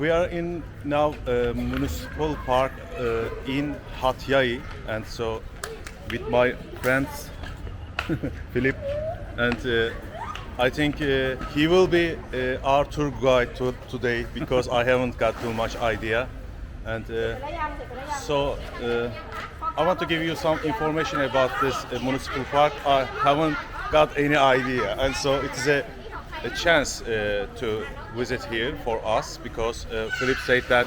we are in now municipal park in Hat Yai, and so with my friends Philip, and I think he will be our tour guide today because I haven't got too much idea, and so I want to give you some information about this municipal park. I haven't got any idea, and so it is a chance to visit here for us because Philip said that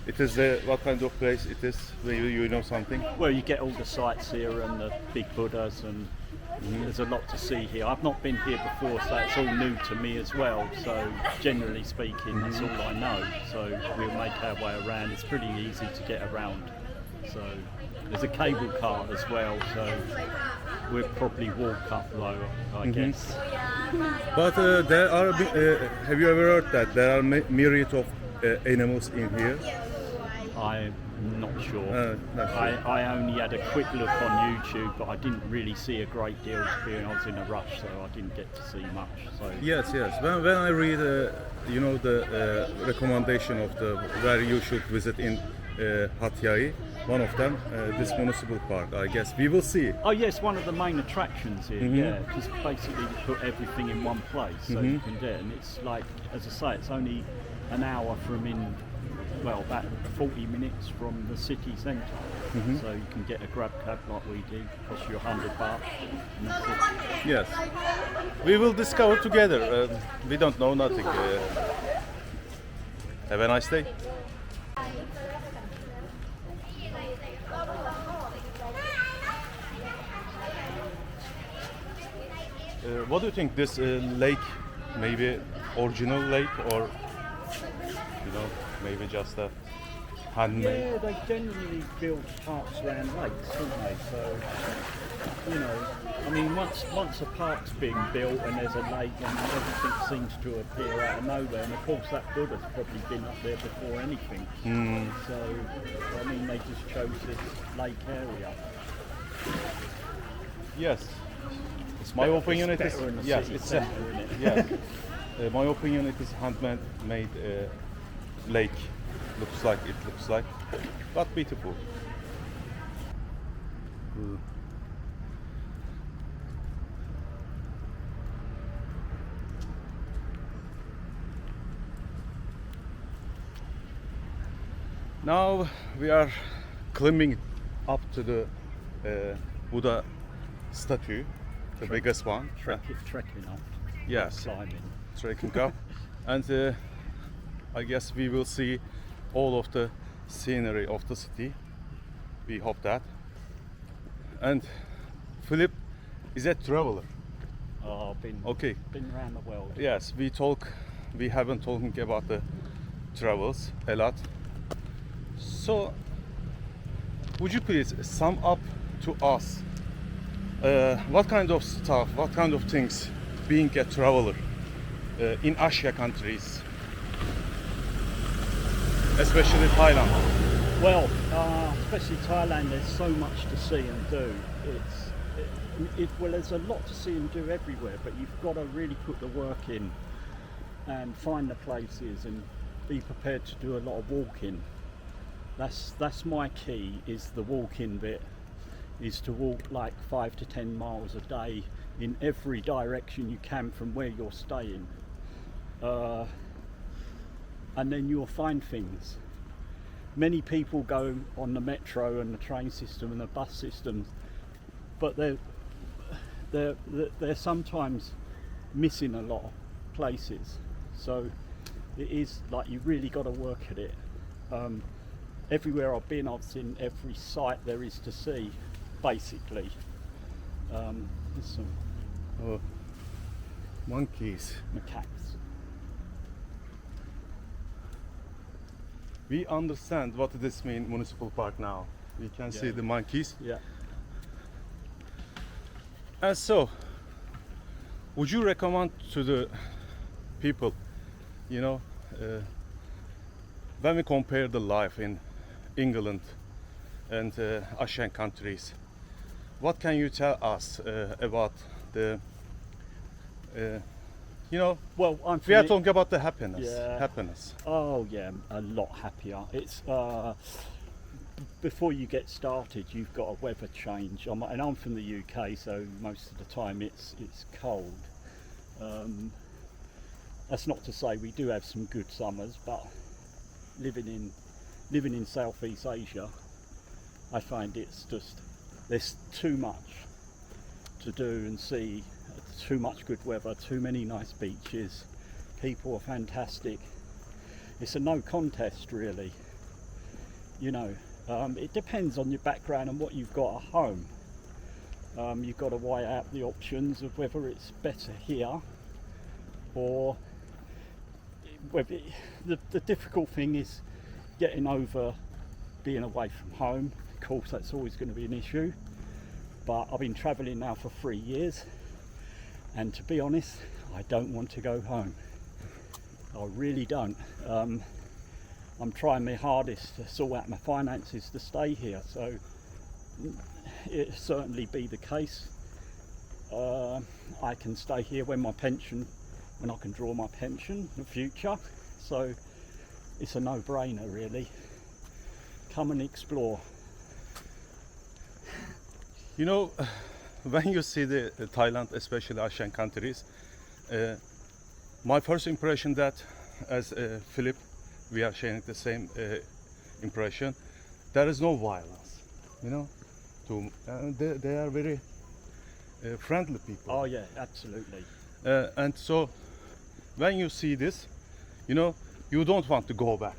it is what kind of place it is. You know something? Well, you get all the sights here and the big Buddhas, and there's a lot to see here. I've not been here before, so it's all new to me as well. So generally speaking, that's all I know. So we'll make our way around. It's pretty easy to get around. So there's a cable car as well, so we'll probably walk up though, I guess. But there are. Have you ever heard that there are myriad of animals in here? I'm not sure. Not sure. I only had a quick look on YouTube, but I didn't really see a great deal. I was in a rush, so I didn't get to see much. So Yes. When I read, the recommendation of the where you should visit in Hat Yai, one of them, this municipal park. I guess we will see. Oh yes, one of the main attractions here. Yeah, just basically to put everything in one place, so you can do it. And it's like, as I say, it's only an hour from about 40 minutes from the city centre. So you can get a grab cab like we do, cost you $100. And that's it. Yes, we will discover together. We don't know nothing. Have a nice day. What do you think? This lake, maybe original lake, or maybe just a handmade? Yeah, they generally build parks around lakes, don't they? So, I mean, once a park's being built and there's a lake and everything seems to appear out of nowhere, and of course that Buddha's probably been up there before anything. So, I mean, they just chose this lake area. Yes. My opinion it is better in the yes, city it's centre, isn't it? yes. My opinion it is handmade lake. Looks like, but beautiful. Now we are climbing up to the Buddha statue. The biggest one. Trekking up. Yes. Climbing. Trekking up. And I guess we will see all of the scenery of the city. We hope that. And Philip is a traveler. Oh, I've been around the world. Yes, we have been talking about the travels a lot. So would you please sum up to us what kind of stuff, what kind of things being a traveler in Asia countries, especially Thailand? Well, especially Thailand, there's so much to see and do. Well, there's a lot to see and do everywhere, but you've got to really put the work in and find the places and be prepared to do a lot of walking. That's my key, is the walking bit. Is to walk like 5 to 10 miles a day in every direction you can from where you're staying, and then you'll find things. Many people go on the metro and the train system and the bus systems, but they're sometimes missing a lot of places. So it is like, you really got to work at it. Everywhere I've been, I've seen every site there is to see. Basically, there's some Monkeys. macaques. We understand what this means, municipal park now. We can see the monkeys. Yeah. And so, would you recommend to the people, when we compare the life in England and Asian countries, what can you tell us about the You know, Well, I'm we are from talking about the happiness. Yeah. Happiness. Oh yeah, a lot happier. It's before you get started, you've got a weather change. And I'm from the UK, so most of the time it's cold. That's not to say we do have some good summers, but living in Southeast Asia, I find it's just there's too much to do and see. Too much good weather, too many nice beaches. People are fantastic. It's a no contest, really. You know, it depends on your background and what you've got at home. You've got to weigh out the options of whether it's better here or the difficult thing is getting over being away from home. Of course, that's always going to be an issue. But I've been travelling now for 3 years, and to be honest, I don't want to go home. I really don't. I'm trying my hardest to sort out my finances to stay here, so it'll certainly be the case. I can stay here when I can draw my pension in the future, so it's a no-brainer really. Come and explore. You know, when you see the Thailand, especially Asian countries, my first impression that, as Philip, we are sharing the same impression. There is no violence, you know. They are very friendly people. Oh yeah, absolutely. And so, when you see this, you know, you don't want to go back.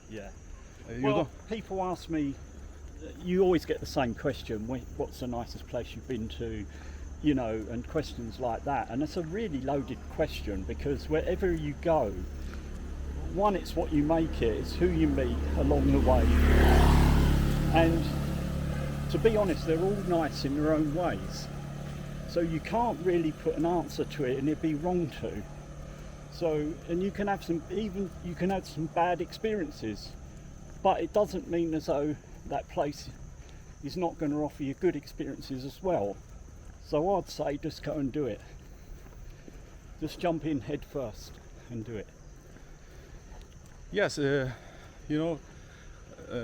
Yeah. Well, people ask me, you always get the same question, what's the nicest place you've been to, you know, and questions like that. And it's a really loaded question, because wherever you go, one, it's what you make it, it's who you meet along the way. And to be honest, they're all nice in their own ways. So you can't really put an answer to it, and it'd be wrong to. So, and you can have some bad experiences, but it doesn't mean as though that place is not going to offer you good experiences as well. So I'd say just go and do it. Just jump in head first and do it. Yes, you know,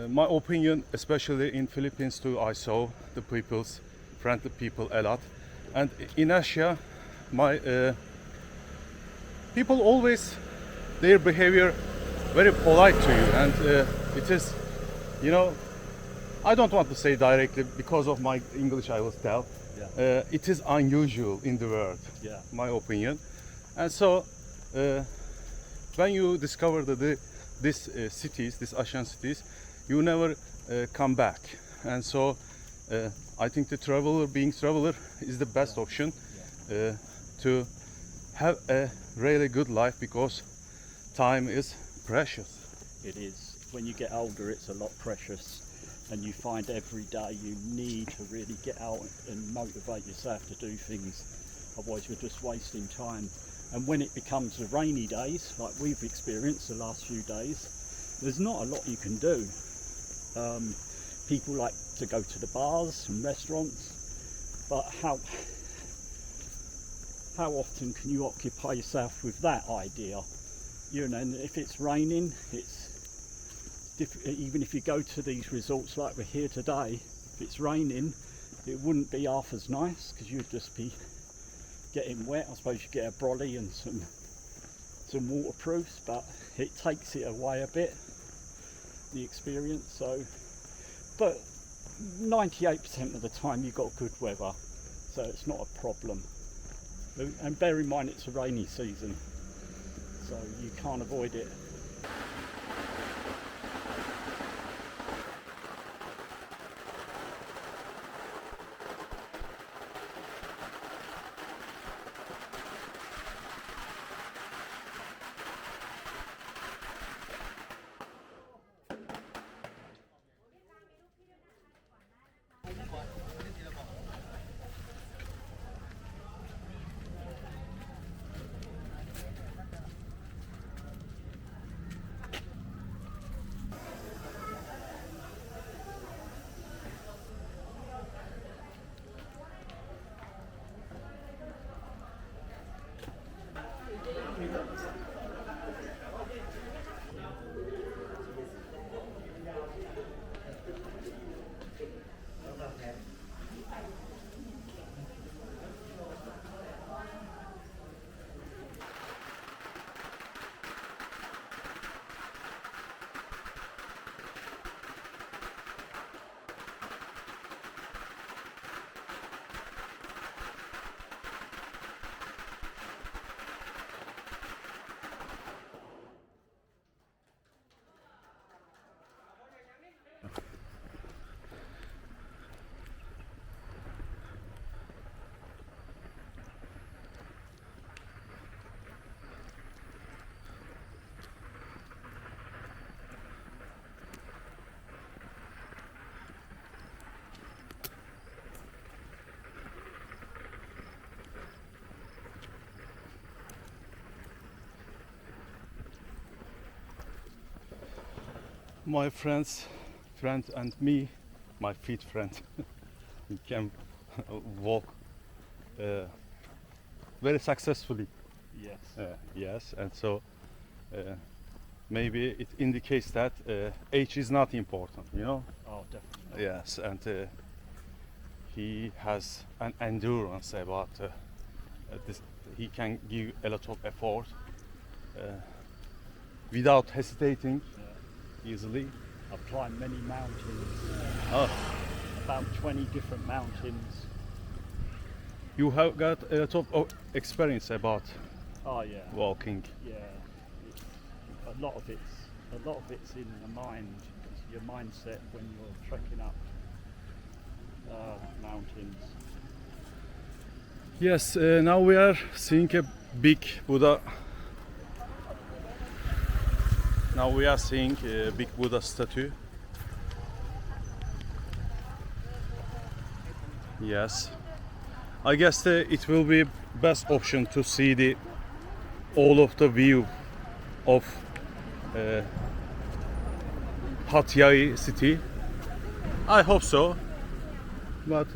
my opinion, especially in Philippines too, I saw the friendly people a lot. And in Asia, my people always, their behavior very polite to you, and it is, you know, I don't want to say directly because of my English, I will tell. Yeah. It is unusual in the world, Yeah. my opinion. And so, when you discover these cities, these Asian cities, you never come back. And so, I think being traveler is the best option to have a really good life, because time is precious. It is. When you get older, it's a lot precious, and you find every day you need to really get out and motivate yourself to do things. Otherwise, you're just wasting time. And when it becomes the rainy days, like we've experienced the last few days, there's not a lot you can do. People like to go to the bars and restaurants, but how often can you occupy yourself with that idea? You know, and if it's raining, even if you go to these resorts like we're here today, if it's raining, it wouldn't be half as nice, because you'd just be getting wet. I suppose you get a brolly and some waterproofs, but it takes it away a bit, the experience. So, but 98% of the time you've got good weather, so it's not a problem. And bear in mind it's a rainy season, so you can't avoid it. my friend and me, my feet friend, we can walk very successfully. Yes. Yes, and so maybe it indicates that age is not important, you know. Oh, definitely. Yes, and he has an endurance about this. He can give a lot of effort without hesitating Yeah. easily. I've climbed many mountains, Oh, about 20 different mountains. you have got a lot of experience about Oh yeah. walking. Yeah. It's, a lot of it's in the mind. It's your mindset when you're trekking up mountains. Yes, now we are seeing a big Buddha. Now we are seeing a big Buddha statue. Yes, I guess it will be best option to see the all of the view of Hat Yai city. I hope so, but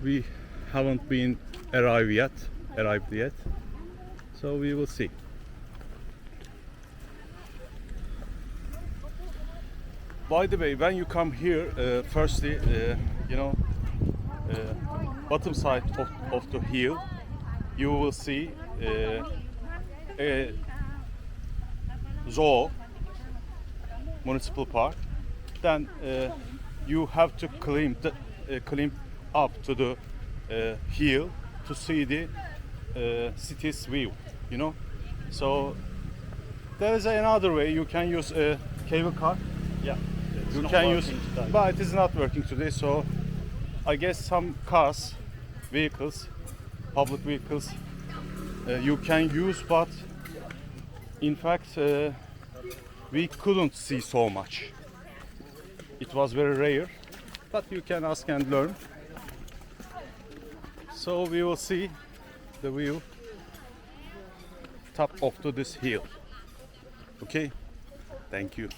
we haven't been arrived yet, so we will see. By the way, when you come here, firstly, you know, bottom side of the hill, you will see a zoo, municipal park. Then you have to climb up to the hill to see the city's view. You know, so there is another way. You can use a cable car. Yeah. It's You not can use, working today. but it is not working today. So I guess some cars, vehicles, public vehicles, you can use, but in fact we couldn't see so much. It was very rare, but you can ask and learn. So we will see the view top of to this hill. Okay, thank you.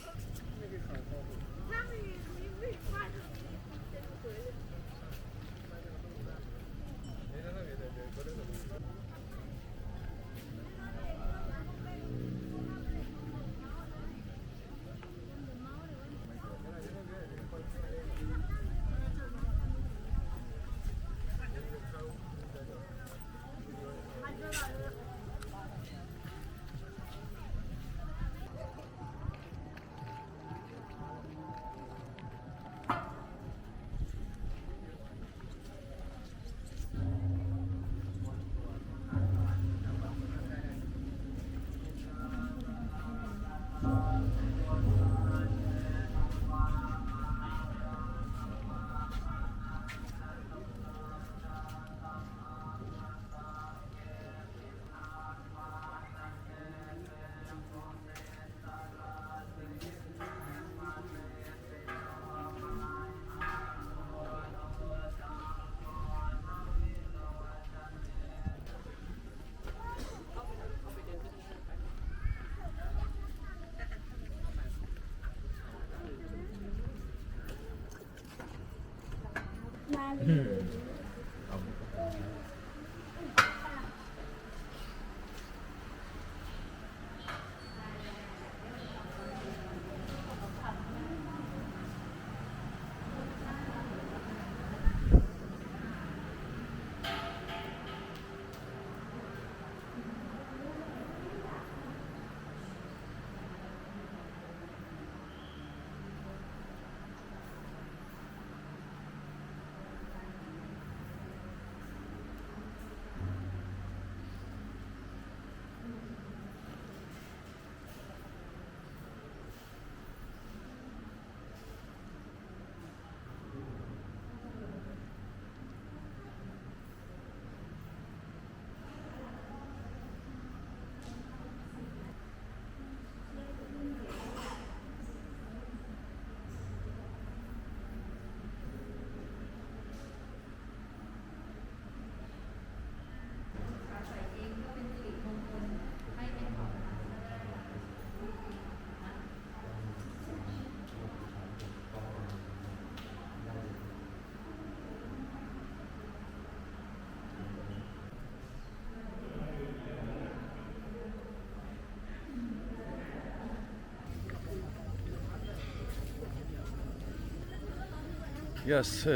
Yes,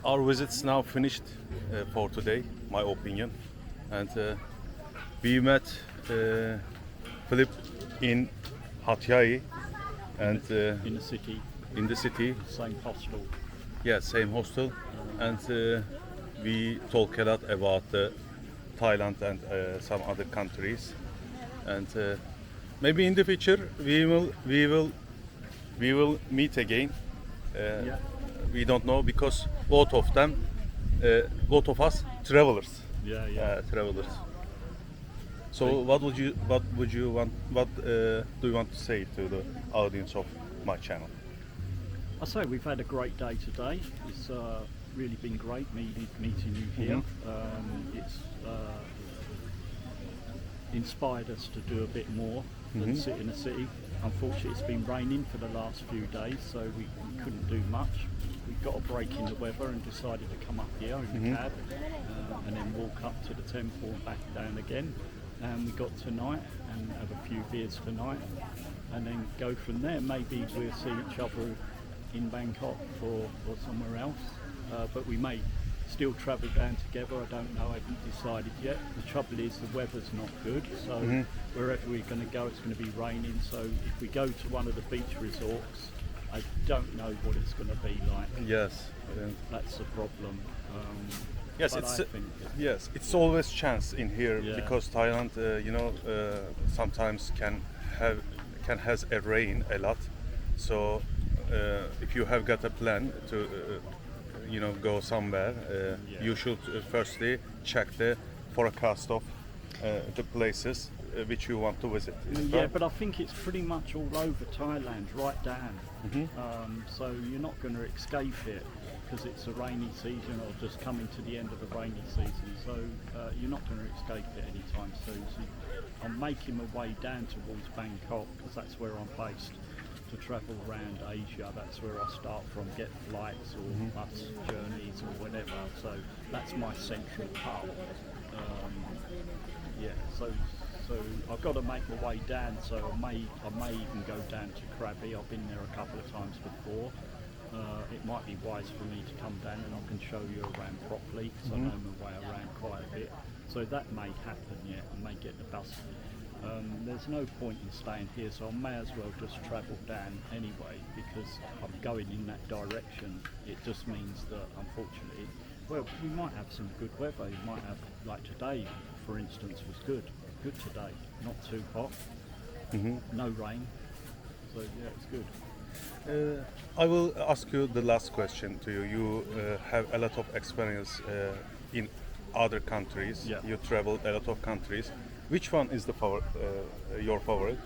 our visit's now finished for today, my opinion, and we met Philip in Hat Yai and In the city, in the city. same hostel. Yeah, same hostel, and we talk a lot about Thailand and some other countries, and maybe in the future we will meet again. Yeah. We don't know because both of them, both of us travelers, Yeah, yeah. travelers. So what do you want to say to the audience of my channel? I say we've had a great day today. It's really been great meeting you here. It's inspired us to do a bit more than sit in a city. Unfortunately, it's been raining for the last few days, so we couldn't do much. We got a break in the weather and decided to come up here in the cab and then walk up to the temple and back down again. And we got tonight and have a few beers tonight and then go from there. Maybe we'll see each other in Bangkok or somewhere else, but we may still travel down together. I don't know, I haven't decided yet. The trouble is the weather's not good, so wherever we're going to go it's going to be raining, so if we go to one of the beach resorts I don't know what it's going to be like. Yes. That's the problem. Yes, but it's I think yes, it's always chance in here Yeah. because Thailand, sometimes can has a rain a lot. So if you have got a plan to go somewhere, you should firstly check the forecast of the places which you want to visit. Is it yeah, right? but I think it's pretty much all over Thailand, right down. So you're not going to escape it because it's a rainy season or just coming to the end of the rainy season. So you're not going to escape it anytime soon. So I'm making my way down towards Bangkok because that's where I'm based. To travel around Asia, that's where I start from, get flights or bus journeys or whatever. So that's my central hub. So I've got to make my way down. So I may even go down to Krabi. I've been there a couple of times before. It might be wise for me to come down and I can show you around properly because I know my way around quite a bit. So that may happen yet. I may get the bus. There's no point in staying here, so I may as well just travel down anyway because I'm going in that direction. It just means that unfortunately, well, we might have some good weather. You might have, like today, for instance, was good today, not too hot, no rain, so yeah, it's good. I will ask you the last question to you. You have a lot of experience in other countries. Yeah. You traveled a lot of countries. Which one is your favorite?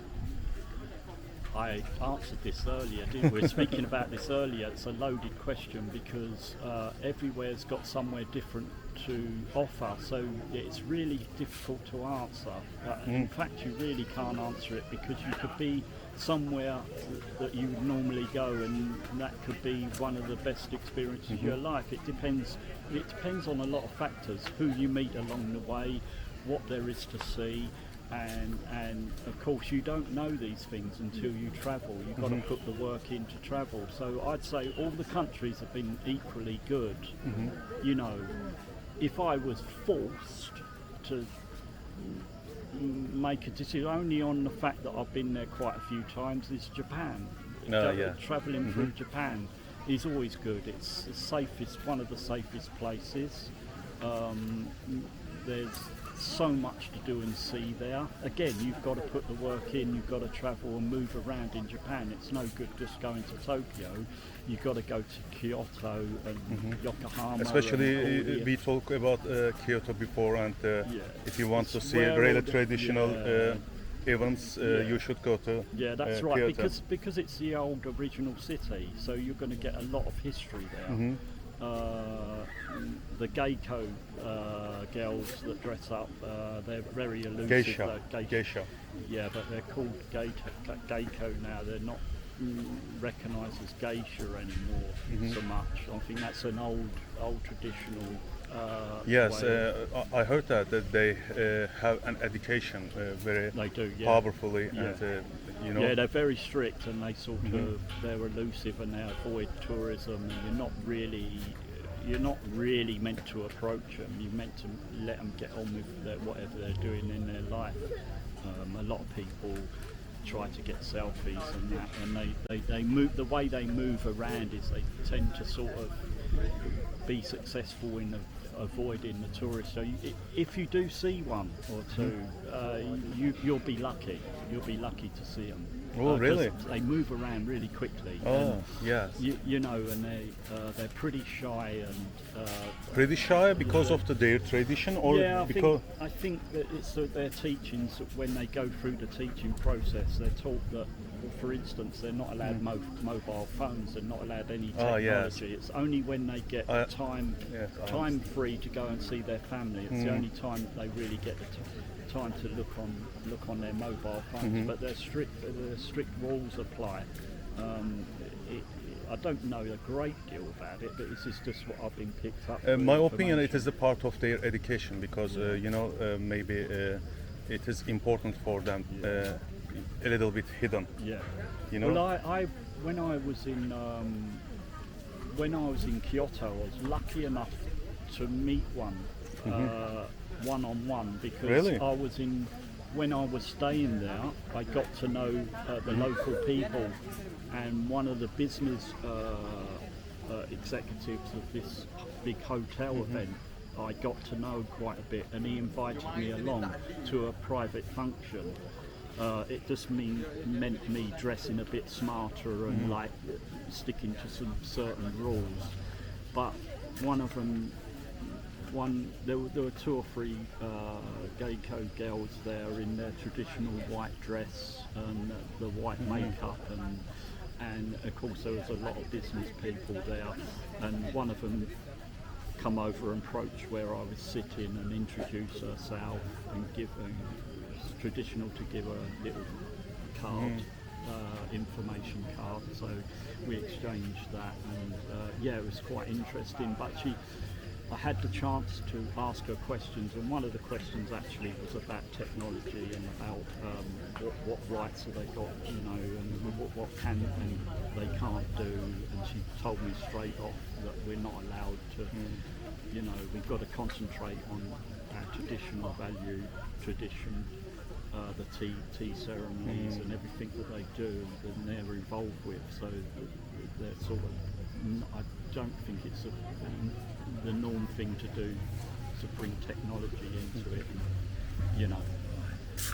I answered this earlier, didn't we? We were speaking about this earlier. It's a loaded question because everywhere's got somewhere different to offer, so it's really difficult to answer. In fact, you really can't answer it because you could be somewhere that you would normally go and that could be one of the best experiences of your life. It depends on a lot of factors, who you meet along the way, what there is to see, and of course you don't know these things until you travel. You've got to put the work in to travel. So I'd say all the countries have been equally good. If I was forced to make a decision only on the fact that I've been there quite a few times, is Japan. Traveling through Japan is always good. It's the safest, one of the safest places. There's so much to do and see there. Again, you've got to put the work in, you've got to travel and move around in Japan. It's no good just going to Tokyo. You've got to go to Kyoto and Yokohama. Especially we talk about Kyoto before, and if you want to see a really traditional events, you should go to that's right, Kyoto. because it's the old original city, so you're going to get a lot of history there. The Geiko girls that dress up, they're very elusive. Geisha. Yeah, but they're called Geiko now. They're not recognised as geisha anymore so much. I think that's an old traditional Yes, way. I heard that they have an education very They do, yeah. powerfully, Yeah. and you know. Yeah, they're very strict, and they sort of they're elusive, and they avoid tourism. And you're not really meant to approach them. You're meant to let them get on with whatever they're doing in their life. A lot of people try to get selfies and that, and they move. The way they move around is they tend to sort of be successful in avoiding the tourists. So if you do see one or two, you'll be lucky. You'll be lucky to see them. Oh, really? They move around really quickly. Oh, yes. You know, and they're pretty shy and. Pretty shy because of their tradition, or Yeah, because I think that it's their teachings. When they go through the teaching process, they're taught that, well, for instance, they're not allowed mobile phones. They're not allowed any technology. Oh, yes. It's only when they get time free to go and see their family. It's the only time that they really get the time to look on their mobile phones. But there's strict rules apply. I don't know a great deal about it, but this is just what I've been picked up. my opinion, it is a part of their education because you know, maybe it is important for them, a little bit hidden. Yeah. You know. Well, I when I was in Kyoto, I was lucky enough to meet one one-on-one, because Really? when I was staying there, I got to know the local people, and one of the business executives of this big hotel event, I got to know quite a bit, and he invited me along to a private function. It just meant me dressing a bit smarter and like sticking to some certain rules. But one of them, there were two or three Geiko girls there in their traditional white dress and the white makeup, and of course there was a lot of business people there, and one of them come over and approach where I was sitting and introduce herself and it's traditional to give her a little card, information card, so we exchanged that, and yeah, it was quite interesting. But I had the chance to ask her questions, and one of the questions actually was about technology and about what rights have they got, you know, and what can and they can't do. And she told me straight off that we're not allowed to, you know, we've got to concentrate on our traditional tradition, the tea ceremonies and everything that they do and they're involved with. So they're sort of, I don't think it's the norm thing to do, to bring technology into it, you know.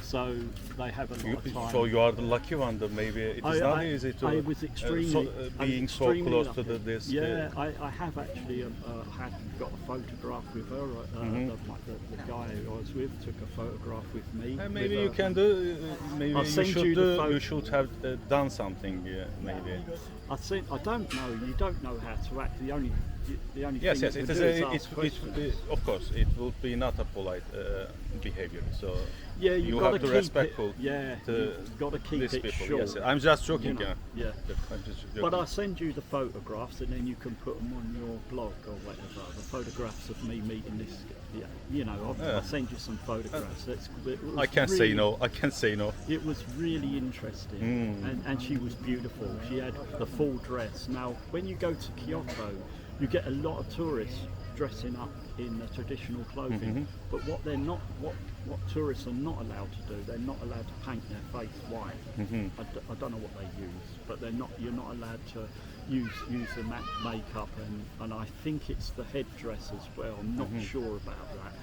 So they have a lot of time. So you are the lucky one, that maybe it is not easy to I was extremely, being so extremely close lucky. to this. Yeah, I have actually got a photograph with her. The guy I was with took a photograph with me. Maybe with you can do. Maybe I'll you send should you the do. You should have done something. Maybe. I don't know. You don't know how to act. The only Yes, thing yes. you It can is. do is ask questions. Of course, it will be not a polite behavior. So Yeah, you got have to keep respectful. It, yeah, to you've got to keep these it people. short. Yes, I'm just joking. You know, yeah. I'm just joking. But I send you the photographs, and then you can put them on your blog or whatever. The photographs of me meeting this, you know, I'll send you some photographs. I can't say no. I can't say no. It was really interesting, and she was beautiful. She had the full dress. Now, when you go to Kyoto, you get a lot of tourists dressing up in the traditional clothing, but what tourists are not allowed to do, they're not allowed to paint their face white. I don't know what they use, but you're not allowed to use the makeup, and I think it's the headdress as well. I'm not sure about that.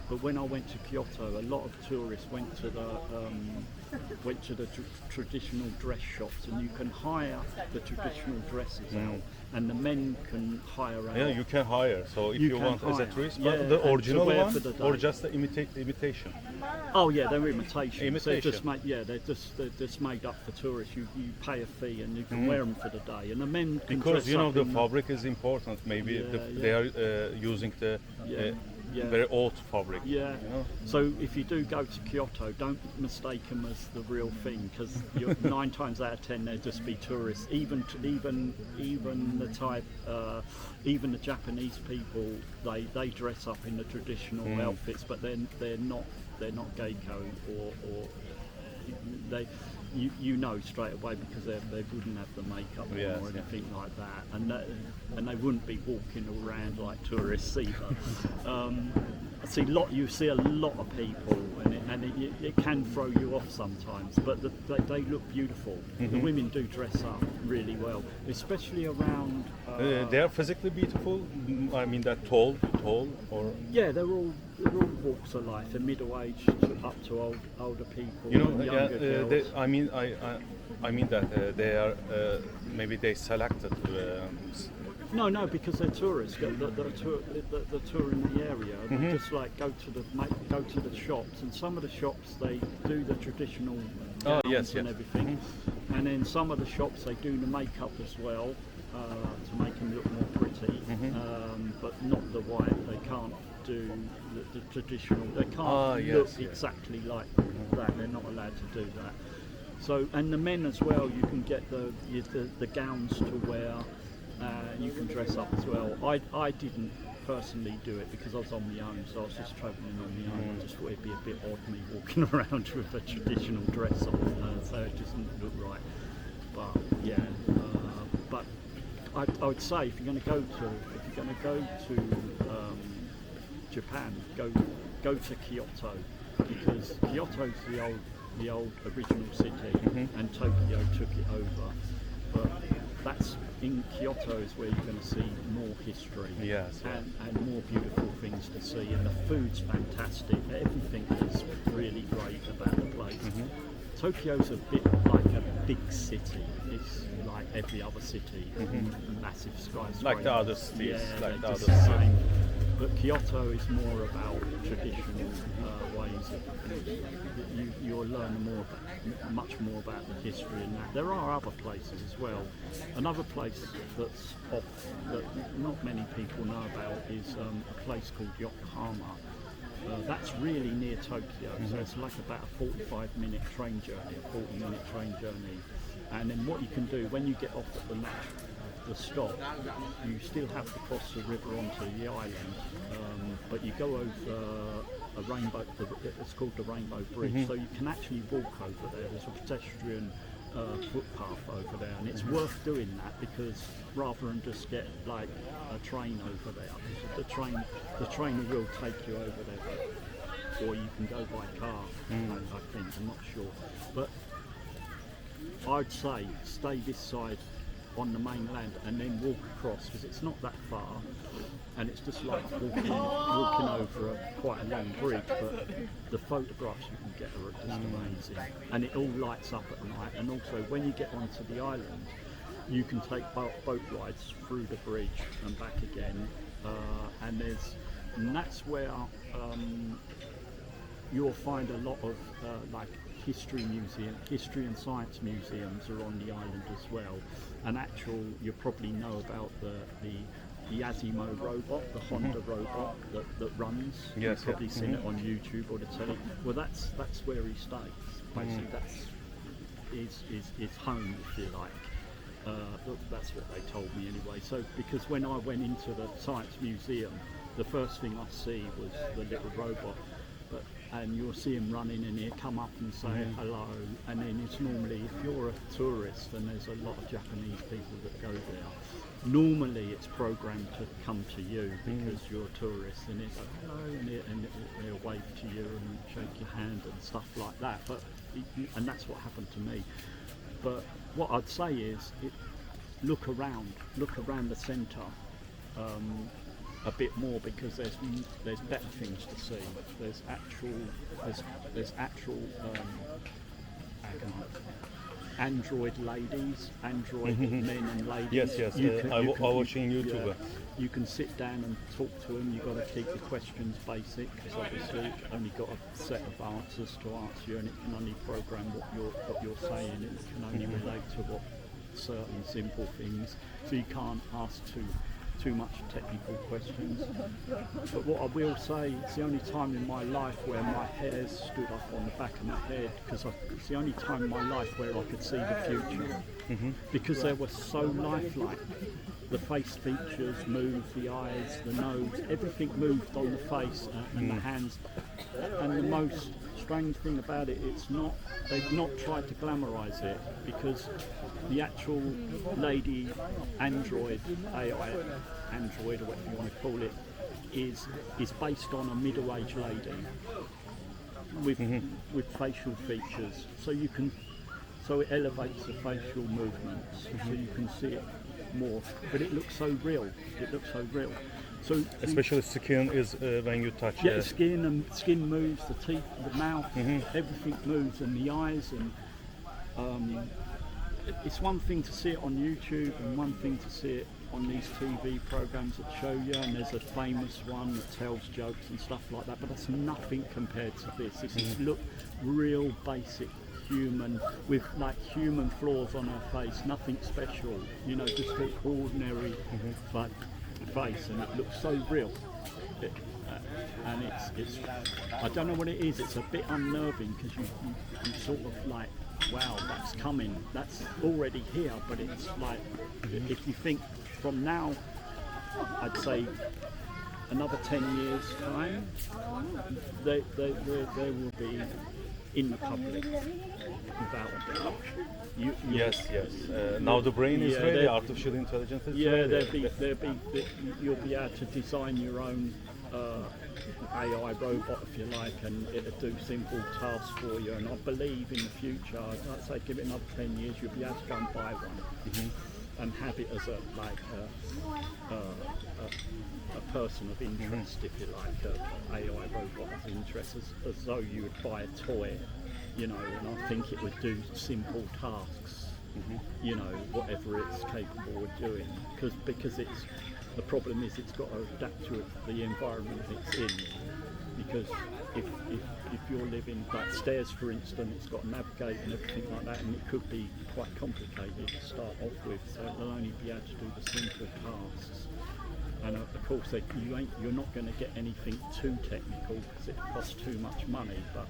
But when I went to Kyoto, a lot of tourists went to the traditional dress shops, and you can hire the traditional dresses out, and the men can hire out. Yeah, you can hire. So if you want as a hire. tourist, Yeah, but the and original to wear one for the day. or just the imitation. Oh yeah, they're imitations. Imitation. They're just made up for tourists. You pay a fee and you can wear them for the day, and the men can Because dress you know up the in fabric is important. Maybe Yeah, they are using the Yeah. very old fabric. Yeah. You know? So if you do go to Kyoto, don't mistake them as the real thing, because 9 times out of 10 they'll just be tourists. Even the type, even the Japanese people, they dress up in the traditional outfits, but they're not geiko or they. You know straight away, because they wouldn't have the makeup on Yes, or anything like that, and they wouldn't be walking around like tourists either. You see a lot of people, and it can throw you off sometimes, but they look beautiful. The women do dress up really well, especially around. They are physically beautiful. I mean, that tall, or Yeah, they're all walks of life. They're middle-aged up to older people. you know, younger girls. I mean that they are maybe they selected. No, because they're tourists. The tour in the area. They just like go to the shops, and some of the shops they do the traditional gowns and everything, and then some of the shops they do the makeup as well to make them look more pretty, but not the white. They can't do the traditional. They can't look exactly like that. They're not allowed to do that. So, and the men as well, you can get the gowns to wear. You can dress up as well. I didn't personally do it because I was on my own, so I was just travelling on my own. I just thought it'd be a bit odd me walking around with a traditional dress on, so it just didn't look right. But yeah, but I would say if you're going to go to Japan, go to Kyoto, because Kyoto's the old original city, and Tokyo took it over. But that's in Kyoto is where you're going to see more history, and more beautiful things to see, and the food's fantastic. Everything is really great about the place. Tokyo's a bit like a big city. It's like every other city, massive skyscrapers. Like the other cities, same. But Kyoto is more about traditional ways. You'll learn much more about the history and that. There are other places as well. Another place that's that not many people know about is a place called Yokohama. That's really near Tokyo, so it's like about a 45-minute train journey, a 40-minute train journey. And then what you can do when you get off at the stop, you still have to cross the river onto the island, but you go over a rainbow. It's called the Rainbow Bridge, so you can actually walk over there. There's a pedestrian footpath over there, and it's worth doing that, because rather than just get like a train over there, the train will take you over there, or you can go by car. I think, I'm not sure, but I'd say stay this side on the mainland and then walk across, because it's not that far, and it's just like walking over quite a long bridge, but the photographs you can get are just amazing, and it all lights up at night. And also when you get onto the island, you can take boat rides through the bridge and back again, and that's where you'll find a lot of like history and science museums are on the island as well. And you probably know about the Asimo robot, the Honda robot that runs. You've probably seen it on YouTube or the telly. Well, that's where he stays. Basically, that's his home, if you like. That's what they told me anyway. So, because when I went into the science museum, the first thing I see was the little robot. And you'll see him running in here, come up and say hello, and then it's normally, if you're a tourist, and there's a lot of Japanese people that go there, normally it's programmed to come to you because you're a tourist, and it's like hello, and they'll wave to you and shake your hand and stuff like that. And that's what happened to me. But what I'd say is, look around the centre a bit more, because there's better things to see. There's actual android ladies, android men and ladies. Yes. I watch on YouTube. Yeah, you can sit down and talk to them. You've got to keep the questions basic, because obviously you've only got a set of answers to answer you, and it can only program what you're saying. It can only relate to what certain simple things. So you can't ask too too much technical questions. But what I will say, it's the only time in my life where my hair stood up on the back of my head, because it's the only time in my life where I could see the future, because they were so lifelike. The face features moved, the eyes, the nose, everything moved on the face and the hands. And the most strange thing about it, they've not tried to glamorize it, because the actual lady android, AI android, or whatever you want to call it, is based on a middle-aged lady with facial features. So it elevates the facial movements, so you can see it more. But it looks so real. So Especially skin is when you touch. yeah, skin moves, the teeth, the mouth, everything moves, and the eyes. And it's one thing to see it on YouTube, and one thing to see it on these TV programs that show you. And there's a famous one that tells jokes and stuff like that. But that's nothing compared to this. This is real, basic human, with like human flaws on her face. Nothing special. You know, just an ordinary face, and it looks so real. And it's I don't know what it is. It's a bit unnerving, because you sort of like, wow, that's coming, that's already here. But it's like, if you think from now, I'd say another 10 years time, they will be in the public without a doubt. Yes. Now the brain is ready. Artificial intelligence is ready. You'll be able to design your own AI robot, if you like, and it'll do simple tasks for you. And I believe in the future, I'd say give it another 10 years, you'll be able to go and buy one and have it as a person of interest, if you like, an AI robot of interest, as though you would buy a toy, you know. And I think it would do simple tasks, you know, whatever it's capable of doing, because it's, the problem is it's got to adapt to the environment it's in. Because if you're living like stairs, for instance, it's got to navigate and everything like that, and it could be quite complicated to start off with. So it'll only be able to do the simpler tasks. And of course, you're not going to get anything too technical, because it costs too much money. But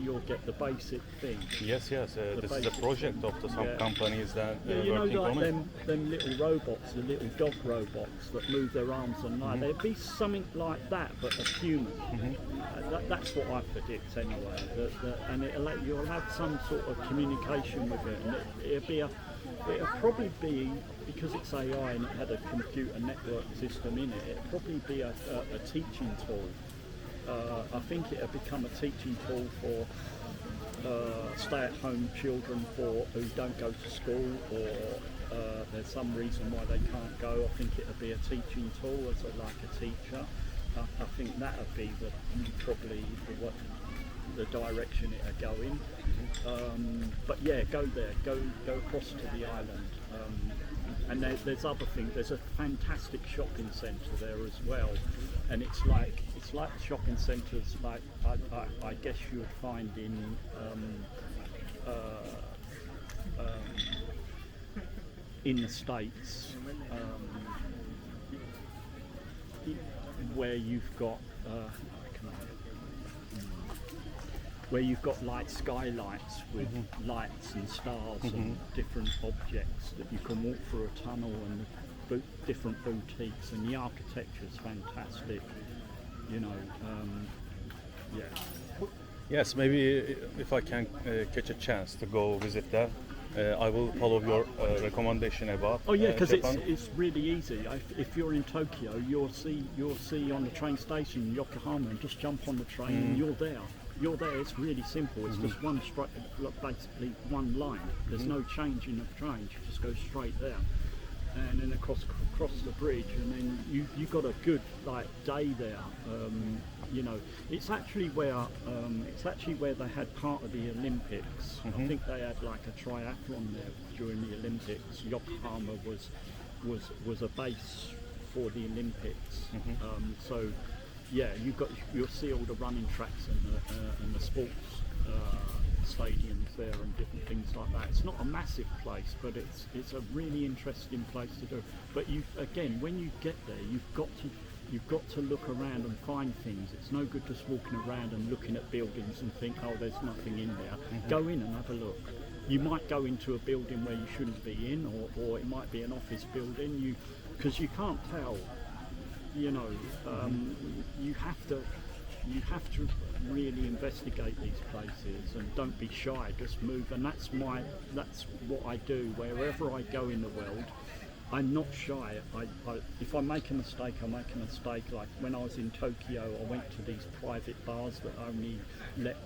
you'll get the basic thing. Yes. This is a project of some companies that you know, working like on it. them little robots, the little dog robots that move their arms and legs. There'd be something like that, but a human. That's what I predict anyway. And you'll have some sort of communication with it, and it'll probably be, because it's AI and it had a computer network system in it, it'll probably be a teaching tool. I think it'll become a teaching tool for stay-at-home children who don't go to school, or there's some reason why they can't go. I think it'll be a teaching tool as like a teacher. I think that'll be probably the direction it'll go in. But yeah, go across to the island. And there's other things. There's a fantastic shopping centre there as well, and it's like shopping centres like I guess you would find in the States, where you've got like skylights with lights and stars and different objects that you can walk through a tunnel, and different boutiques, and the architecture is fantastic, you know. Yes, maybe if I can catch a chance to go visit there, I will follow your recommendation about. Oh yeah, because Japan. it's really easy. If you're in Tokyo, you'll see on the train station Yokohama, and just jump on the train and you're there. It's really simple. It's just basically one line. There's no change in the train. You just go straight there, and then across the bridge, and then you got a good day there. You know, it's actually where they had part of the Olympics. I think they had like a triathlon there during the Olympics. Yokohama was a base for the Olympics. So yeah, you'll see all the running tracks and the sports stadiums there and different things like that. It's not a massive place, but it's a really interesting place to do. But you again, when you get there, you've got to look around and find things. It's no good just walking around and looking at buildings and think, oh, there's nothing in there. Go in and have a look. You might go into a building where you shouldn't be in, or it might be an office building. Because you can't tell. You know, you have to really investigate these places and don't be shy. Just move, and that's what I do wherever I go in the world. I'm not shy. If I make a mistake, I make a mistake. Like when I was in Tokyo, I went to these private bars that only let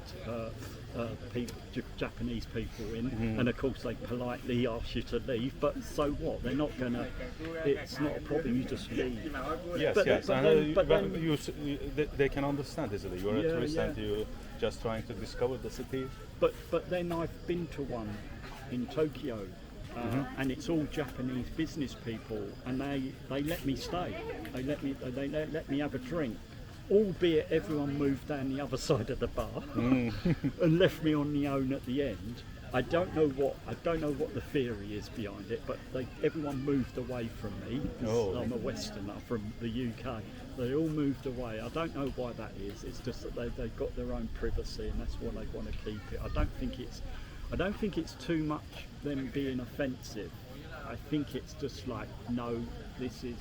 Japanese people in, and of course they politely ask you to leave. But so what? They're not gonna. It's not a problem. You just leave. Yes, but, yes. But And then, they can understand easily. You're a tourist and you're just trying to discover the city. But then I've been to one in Tokyo. And it's all Japanese business people, and they let me stay. They let me have a drink, albeit everyone moved down the other side of the bar and left me on my own at the end. I don't know what the theory is behind it, but everyone moved away from me. I'm a Westerner from the UK. They all moved away. I don't know why that is. It's just that they've got their own privacy, and that's why they want to keep it. I don't think it's too much them being offensive. I think it's just like, no, this is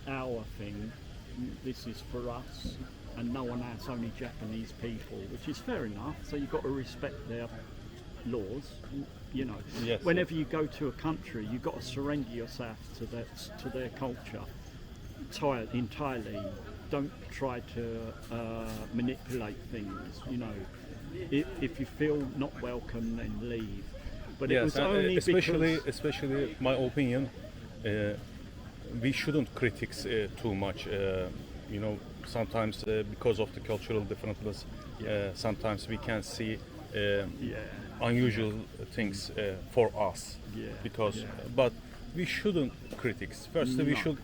our thing, this is for us, and no one else, only Japanese people, which is fair enough. So you've got to respect their laws, you know. Yes, whenever you go to a country, you've got to surrender yourself to their culture. Entirely, don't try to manipulate things, you know. If you feel not welcome, then leave. But Yes, it was only especially my opinion, we shouldn't critique too much. You know, sometimes because of the cultural differences, sometimes we can see unusual things for us. But we shouldn't critique. First, we should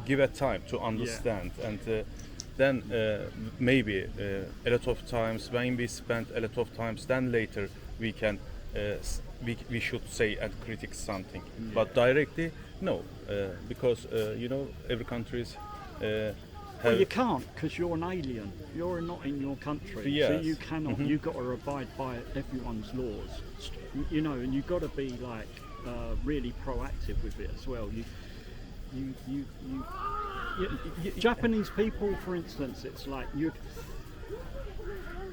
give a time to understand, and then maybe a lot of times when we spend a lot of times, then later we can we should say and critique something. But directly, no, because you know, every country's well, you can't, because you're an alien. You're not in your country, so you cannot. You've got to abide by everyone's laws, you know, and you've got to be like really proactive with it as well. Japanese people, for instance, it's like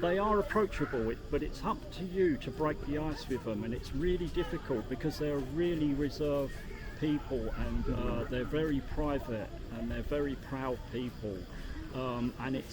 they are approachable, but it's up to you to break the ice with them, and it's really difficult because they're really reserved people, and they're very private, and they're very proud people, and it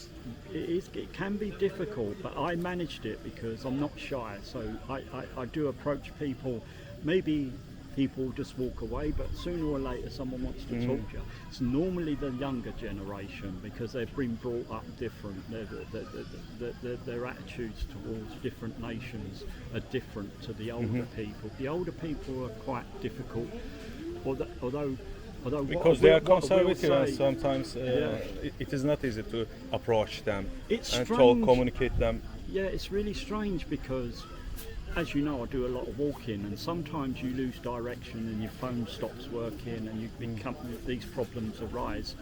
can be difficult, but I managed it because I'm not shy, so I do approach people. Maybe people just walk away, but sooner or later someone wants to talk to you. It's normally the younger generation, because they've been brought up different. Their attitudes towards different nations are different to the older people. The older people are quite difficult, although because they are conservative, and sometimes it is not easy to approach them and talk, communicate them. Yeah, it's really strange because, as you know, I do a lot of walking, and sometimes you lose direction and your phone stops working, and these problems arise.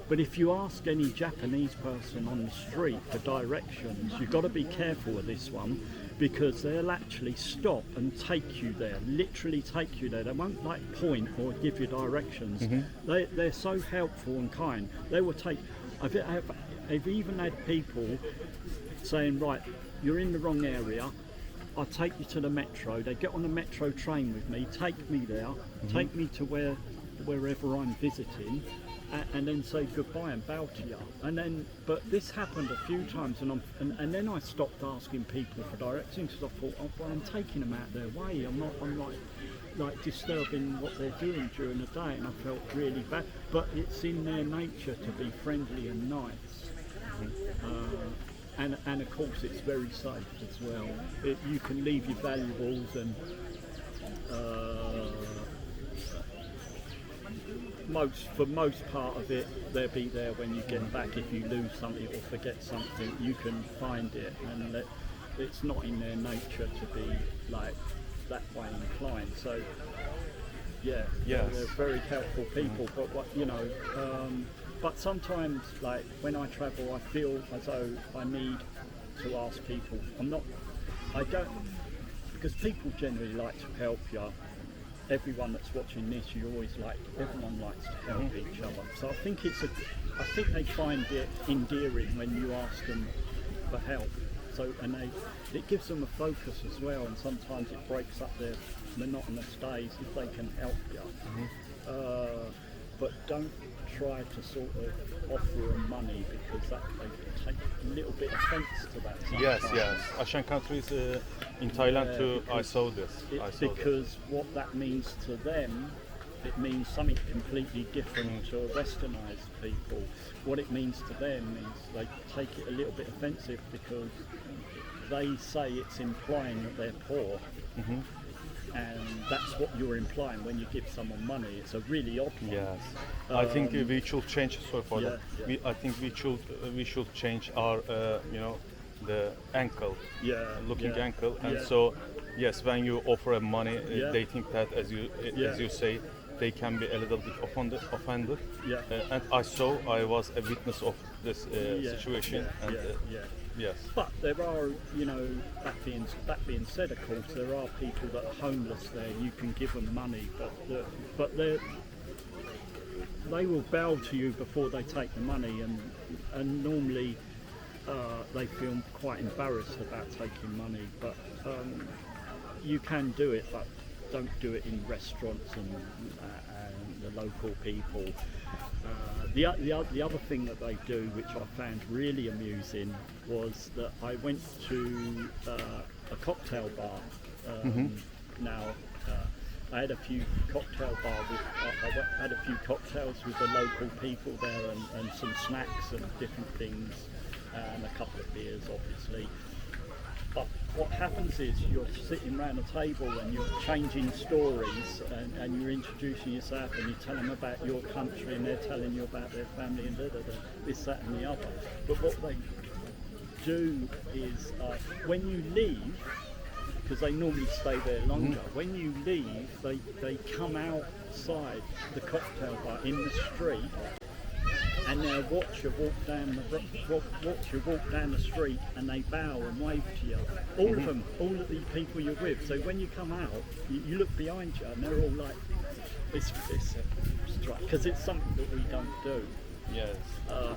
But if you ask any Japanese person on the street for directions, you've got to be careful with this one, because they'll actually stop and take you there, literally take you there. They won't like point or give you directions. They're so helpful and kind. They will take. I've even had people saying, right, you're in the wrong area, I'll take you to the metro. They get on the metro train with me, take me there, take me to wherever I'm visiting, and then say goodbye and bow to you. And then, but this happened a few times, and then I stopped asking people for directions, because I thought, oh, well, I'm taking them out their way. I'm like disturbing what they're doing during the day, and I felt really bad. But it's in their nature to be friendly and nice. And of course it's very safe as well. You can leave your valuables, and for most part of it, they'll be there when you get back. If you lose something or forget something, you can find it, and it's not in their nature to be like that way inclined. So yeah, Yes. they're very helpful people. But what but sometimes, like when I travel, I feel as though I need to ask people. I don't, because people generally like to help you. Everyone that's watching this, everyone likes to help each other. So I think I think they find it endearing when you ask them for help. So it gives them a focus as well, and sometimes it breaks up their monotonous days if they can help you. But don't try to sort of offer them money, because they take a little bit offence to that sometimes. Yes. Asian countries in Thailand too. I saw this. Because what that means to them, it means something completely different to Westernized people. What it means to them is they take it a little bit offensive, because they say it's implying that they're poor. And that's what you're implying when you give someone money. It's a really odd one. Yes, I think we should change. Sorry for that. Yeah. I think we should change our the ankle, looking ankle, and so yes, when you offer money, they think that as you say, they can be a little bit offended. And I was a witness of this situation. Yes. But there are, that being said, of course, there are people that are homeless there. You can give them money, but they will bow to you before they take the money, and normally they feel quite embarrassed about taking money. But you can do it, but don't do it in restaurants and the local people. The other thing that they do, which I found really amusing, was that I went to a cocktail bar. Now, I had a few cocktail bars. I had a few cocktails with the local people there, and some snacks and different things, and a couple of beers, obviously. But what happens is you're sitting around a table and you're changing stories, and you're introducing yourself, and you tell them about your country, and they're telling you about their family and this, that and the other. But what they do is when you leave, because they normally stay there longer, when you leave they come outside the cocktail bar in the street, and they'll watch you walk down the street, and they bow and wave to you. All of them, all of the people you're with. So when you come out, you look behind you, and they're all like, it's because it's something that we don't do. Yes.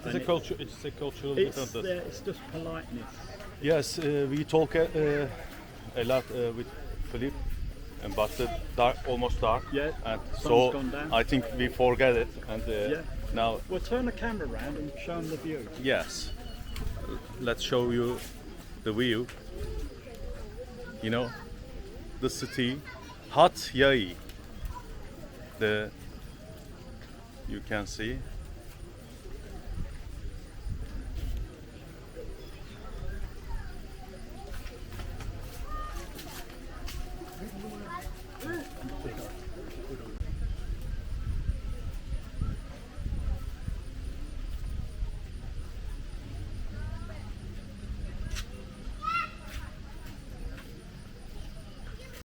It's a culture. It's a cultural difference. It's just politeness. Yes, we talk a lot with Philip, but almost dark. Yeah. And sun's so gone down. I think we forget it, and now. We'll turn the camera around and show them the view. Yes. Let's show you the view. The city, Hat Yai. You can see